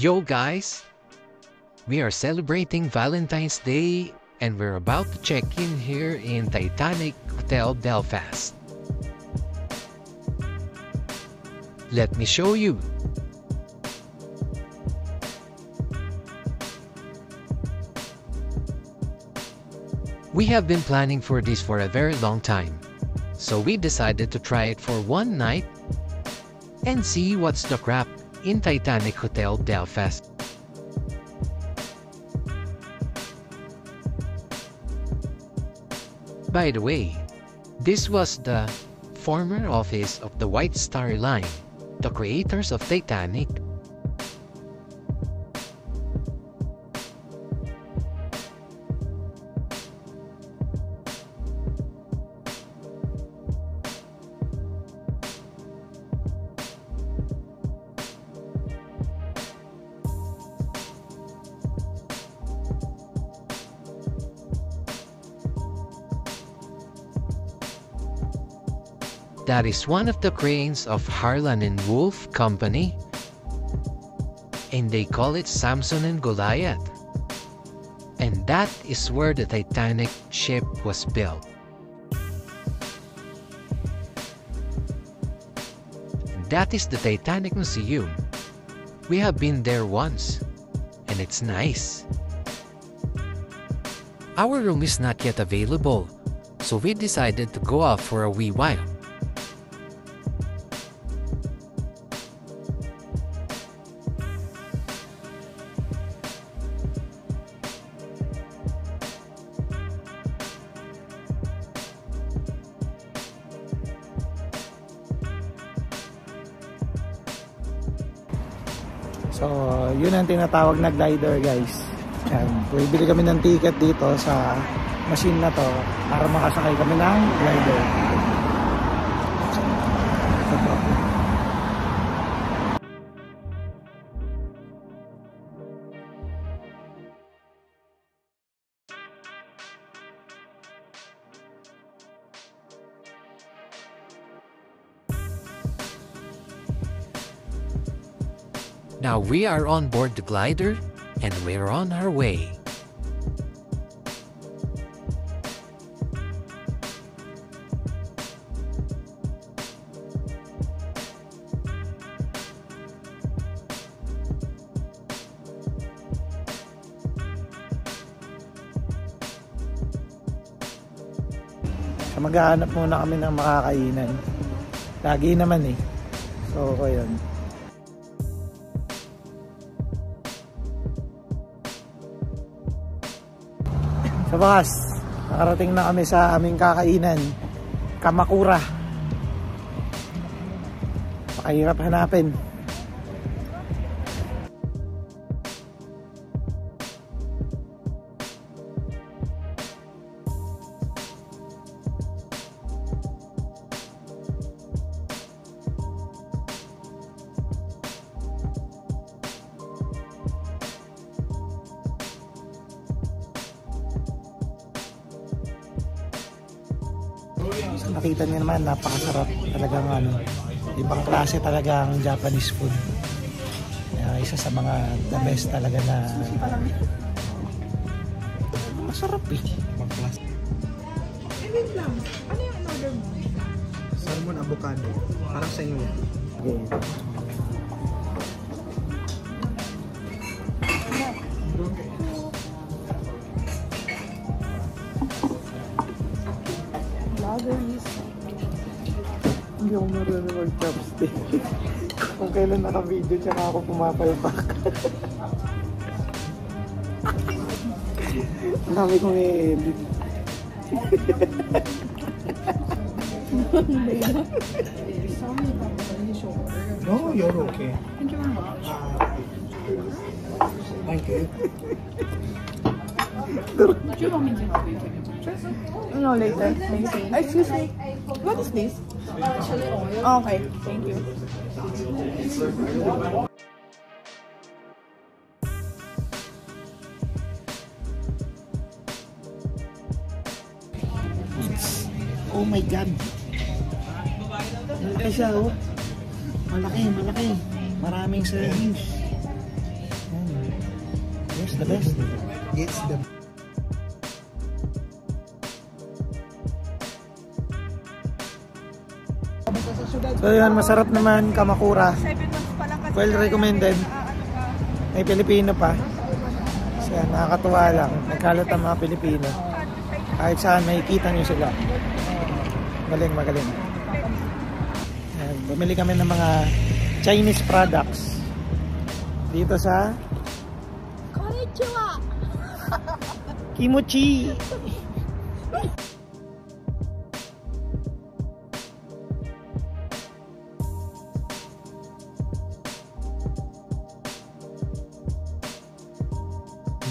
Yo guys! We are celebrating Valentine's Day and we're about to check in here in Titanic Hotel Belfast. Let me show you. We have been planning for this for a very long time, so we decided to try it for one night and see what's the crap in Titanic Hotel Belfast. By the way, this was the former office of the White Star Line, the creators of Titanic. That is one of the cranes of Harland and Wolff Company, and they call it Samson and Goliath. And that is where the Titanic ship was built. And that is the Titanic Museum. We have been there once, and it's nice. Our room is not yet available, so we decided to go out for a wee while. So, yun ang tinatawag na glider, guys. Yan. Bibili kami ng ticket dito sa machine na to para makasakay kami ng glider. Now we are on board the glider and we're on our way. So, maghahanap muna kami ng makakainan. Lagi naman eh. So, yun. Sa bakas, nakarating na kami sa aming kakainan, Kamakura. Pakahirap hanapin. So, nakita niyo naman, napakasarap talagang ibang klase talagang Japanese food. Isa sa mga the best talaga na masarap eh. Wait lang, ano yung in-order mo? Salmon avocado, parang sa inyo. Okay. Hindi ako marunong mag-chopstick. Kung kailan naka-video tsaka ako pumapalpak. Ang dami kong i-edit. No, you're okay. Thank you very much. Thank you. Would you want me to help you? No, later. Excuse me. What is this? Chili oil. Oh, okay, thank you. Oh my God. Malaki siya, oh. Malaki, malaki. Maraming servings. It's the best. It's the So yun, masarap naman Kamakura. 7 months pa lang kasi. Well recommended. May Pilipino pa. So yan, nakakatuwa lang. Nagkalat ang mga Pilipino. Kahit saan, makikita nyo sila. Magaling. Yan, bumili kami ng mga Chinese products. Dito sa Konnichiwa! Kimochi.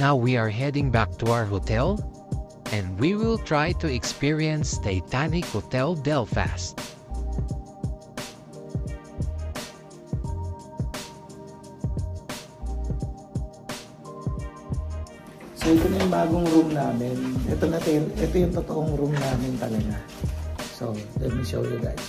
Now we are heading back to our hotel, and we will try to experience Titanic Hotel Belfast. So ito na yung bagong room namin. Ito yung totoong room namin talaga. So let me show you guys.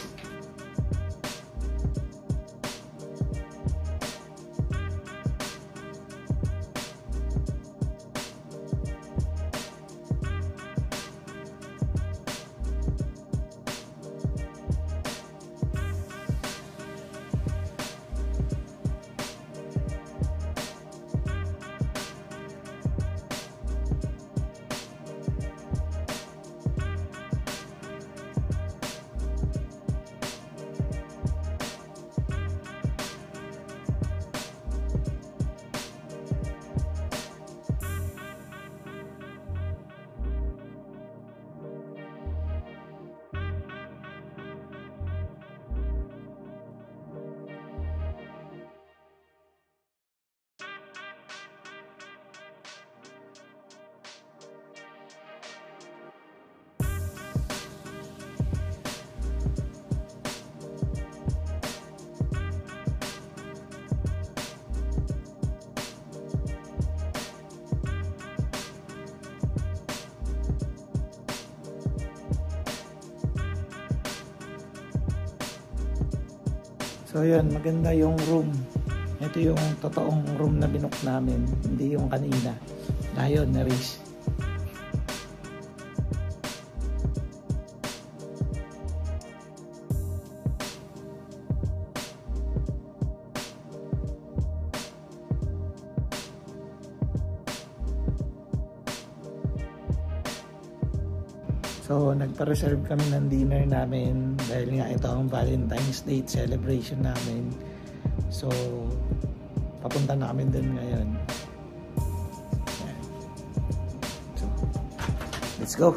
So yun, maganda yung room. Ito yung totoong room na binook namin, hindi yung kanina. Ayun, na-reach. So, nagpa-reserve kami ng dinner namin dahil nga ito ang Valentine's Day celebration namin. So, papunta na kami dun ngayon. So, let's go!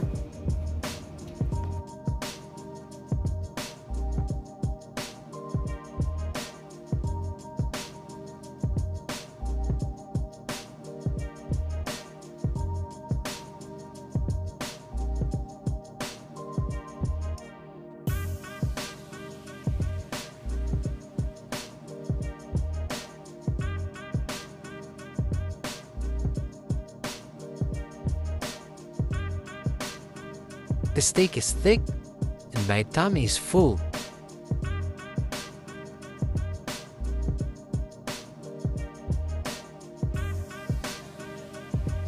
The steak is thick, and my tummy is full.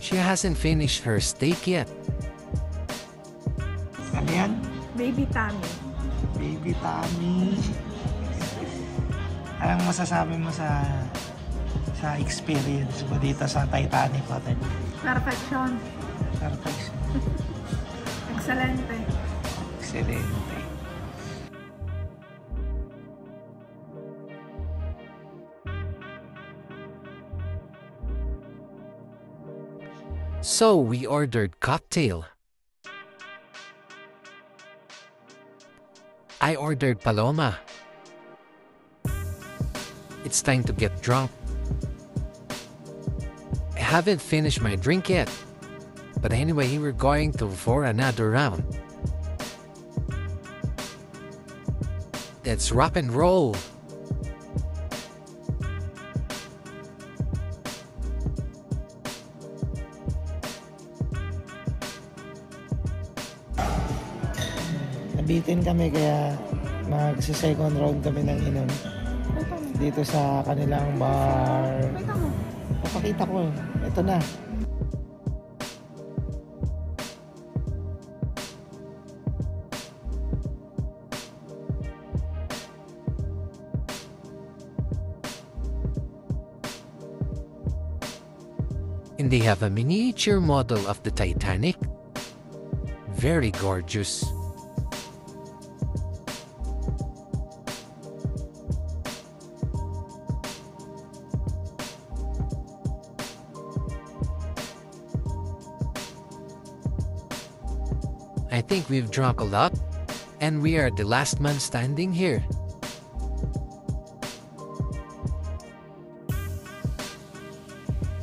She hasn't finished her steak yet. Ano yan? Baby tummy. Baby tummy. Anong masasabi mo sa experience mo dito sa Titanic Hotel? Perfection. Perfect. Excelente. Excelente. So we ordered cocktail. I ordered Paloma. It's time to get drunk. I haven't finished my drink yet. But anyway, we're going for another round. Let's rock and roll. Nabitin kami kaya magsa-second round kami ng inom dito sa kanilang bar. Papakita ko. Ito na. And they have a miniature model of the Titanic. Very gorgeous. I think we've drunk a lot, and we are the last man standing here.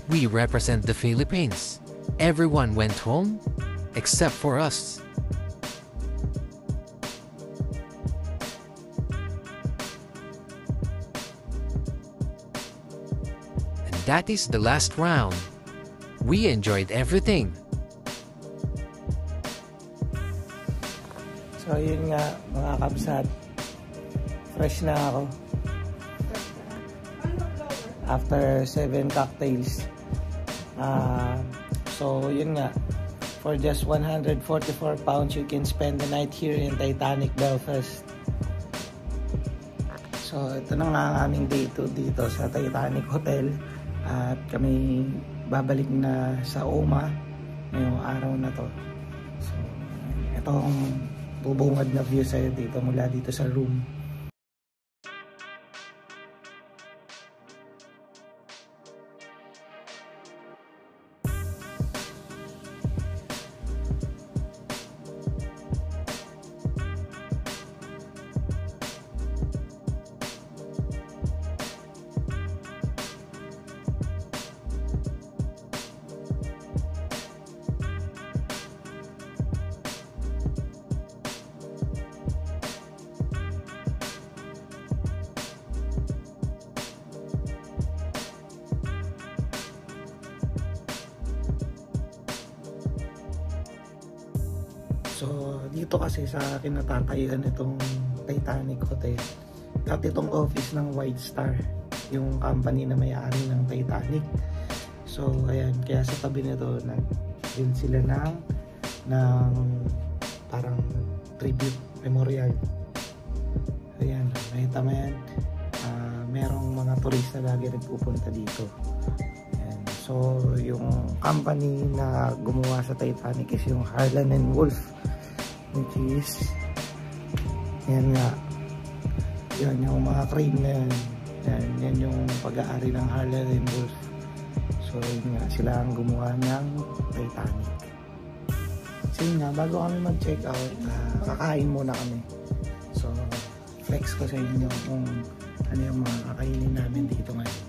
We represent the Philippines. Everyone went home, except for us. And that is the last round. We enjoyed everything. So yun nga mga kabsat, fresh na ako after 7 cocktails. So yun nga, for just 144 pounds you can spend the night here in Titanic Belfast. So ito na nga ang aming day 2 dito sa Titanic Hotel, at kami babalik na sa OMA ngayong araw na to. So ito ang bubungad na view sa'yo dito mula dito sa room. So dito kasi sa kinatatayuan itong Titanic Hotel, at itong office ng White Star, yung company na may-ari ng Titanic. So ayan, kaya sa tabi nito nag-build sila ng parang tribute memorial. Ayan, nakita mo yan, merong mga turista lagi nagpupunta dito. Ayan. So yung company na gumawa sa Titanic is yung Harland and Wolff, which is yan nga, yan yung mga crane na yan, yan yung pag-aari ng Harland and Wolff. So yun nga, sila ang gumawa ng Titanic. So yun nga, bago kami mag-check out, kakain muna kami. So flex ko sa inyo kung ano yung mga kakainin namin dito ngayon.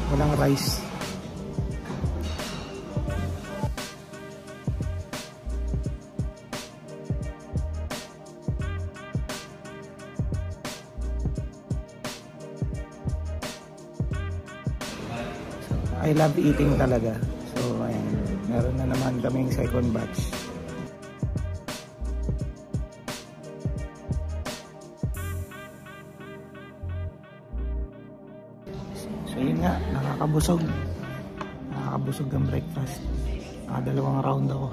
Walang rice. I love eating talaga. So ayan, meron na naman kaming second batch. So yun nga, nakakabusog ang breakfast. Dalawang round ako.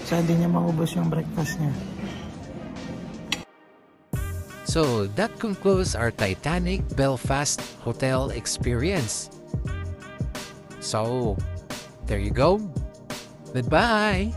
Siya hindi niya maubos yung breakfast niya. So that concludes our Titanic Belfast hotel experience. So there you go. Goodbye.